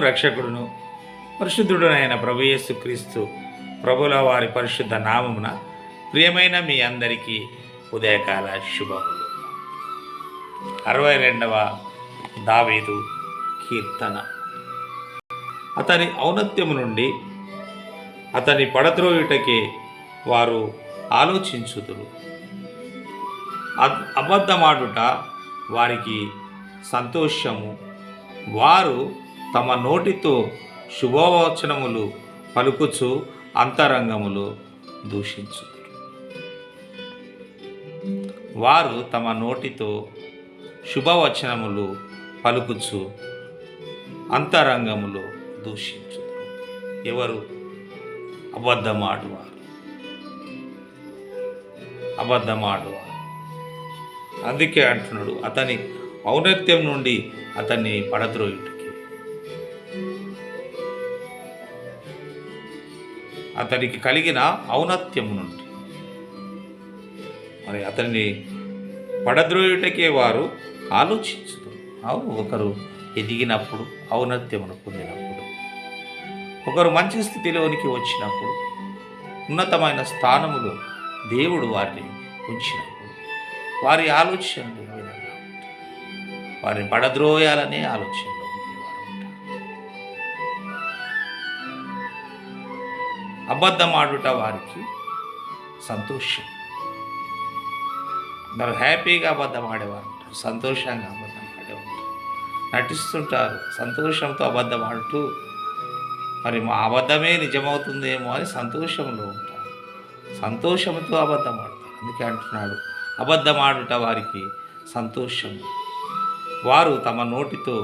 రక్షకుడును పరిశుద్ధుడునైన ప్రభు యేసుక్రీస్తు ప్రభుల వారి పరిశుద్ధ నామమున ప్రియమైన మీ అందరికీ ఉదయకాల శుభములు. 62వ దావీదు కీర్తన. అతని ఔన్నత్యము నుండి అతని పడద్రోయుటకే వారు ఆలోచించుదురు. అబద్ధమాడుట వారికి సంతోషము. వారు తమ నోటితో శుభవచనములు పలుకుచు అంతరంగములు దూషించుదురు. వారు తమ నోటితో శుభవచనములు పలుకుచు అంతరంగములు దూషించుదురు. ఎవరు? అబద్ధమాడువారు. అందుకే అంటున్నాడు, అతని ఔన్నత్యం నుండి అతన్ని పడద్రోయుటకి, అతనికి కలిగిన ఔన్నత్యం నుండి మరి అతన్ని పడద్రోయుటకే వారు ఆలోచించుతారు. అవును, ఒకరు ఎదిగినప్పుడు, ఔన్నత్యమును పొందినప్పుడు, ఒకరు మంచి స్థితిలోనికి వచ్చినప్పుడు, ఉన్నతమైన స్థానములో దేవుడు వారిని ఉంచినప్పుడు వారి ఆలోచనలు ఏ విధంగా ఉంటాయి? వారిని పడద్రోయాలనే ఆలోచనలో ఉండేవారు ఉంటారు. అబద్ధమాడుట వారికి సంతోషం. మరి హ్యాపీగా అబద్ధం ఆడేవారు ఉంటారు, సంతోషంగా అబద్ధం ఆడే ఉంటారు, నటిస్తుంటారు, సంతోషంతో అబద్ధం ఆడుతూ మరి మా అబద్ధమే నిజమవుతుందేమో అని సంతోషంలో ఉంటారు, సంతోషంతో అబద్ధం ఆడతారు. అందుకే అంటున్నాడు, అబద్ధమాడుట వారికి సంతోషం. వారు తమ నోటితో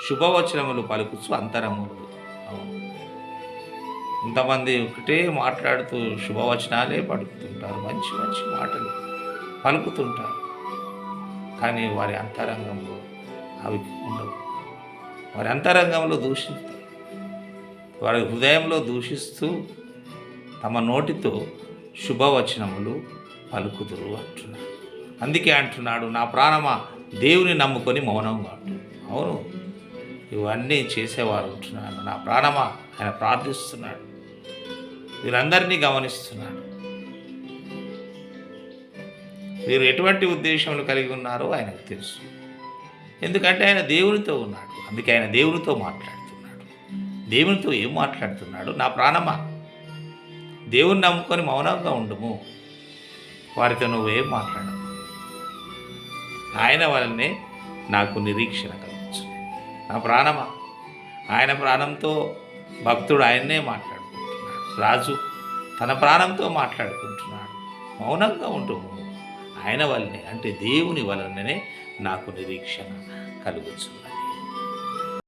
శుభవచనములు పలుకుచు అంతరములు. కొంతమంది ఒకటే మాట్లాడుతూ శుభవచనాలే పలుకుతుంటారు, మంచి మంచి మాటలు పలుకుతుంటారు, కానీ వారి అంతరంగంలో అవి ఉండవు. వారి అంతరంగంలో దూషిస్తారు, వారి హృదయంలో దూషిస్తూ తమ నోటితో శుభవచనములు పలుకుదురు అంటున్నాడు. అందుకే అంటున్నాడు, నా ప్రాణమా దేవుని నమ్ముకొని మౌనంగా ఉంటు. అవును, ఇవన్నీ చేసేవారు ఉంటున్నాను. నా ప్రాణమా, ఆయన ప్రార్థిస్తున్నాడు, వీరందరినీ గమనిస్తున్నాడు. వీరు ఎటువంటి ఉద్దేశములు కలిగి ఉన్నారో ఆయనకు తెలుసు. ఎందుకంటే ఆయన దేవునితో ఉన్నాడు. అందుకే ఆయన దేవునితో మాట్లాడుతున్నాడు. దేవునితో ఏం మాట్లాడుతున్నాడు? నా ప్రాణమా దేవుని నమ్ముకొని మౌనంగా ఉండుము, వారితో నువ్వేం మాట్లాడవు, ఆయన వలనే నాకు నిరీక్షణ కలగచ్చు. నా ప్రాణమా, ఆయన ప్రాణంతో భక్తుడు ఆయన్నే మాట్లాడుకుంటున్నాడు. రాజు తన ప్రాణంతో మాట్లాడుకుంటున్నాడు. మౌనంగా ఉంటుము, ఆయన వలనే అంటే దేవుని వలననే నాకు నిరీక్షణ కలుగుతుంది.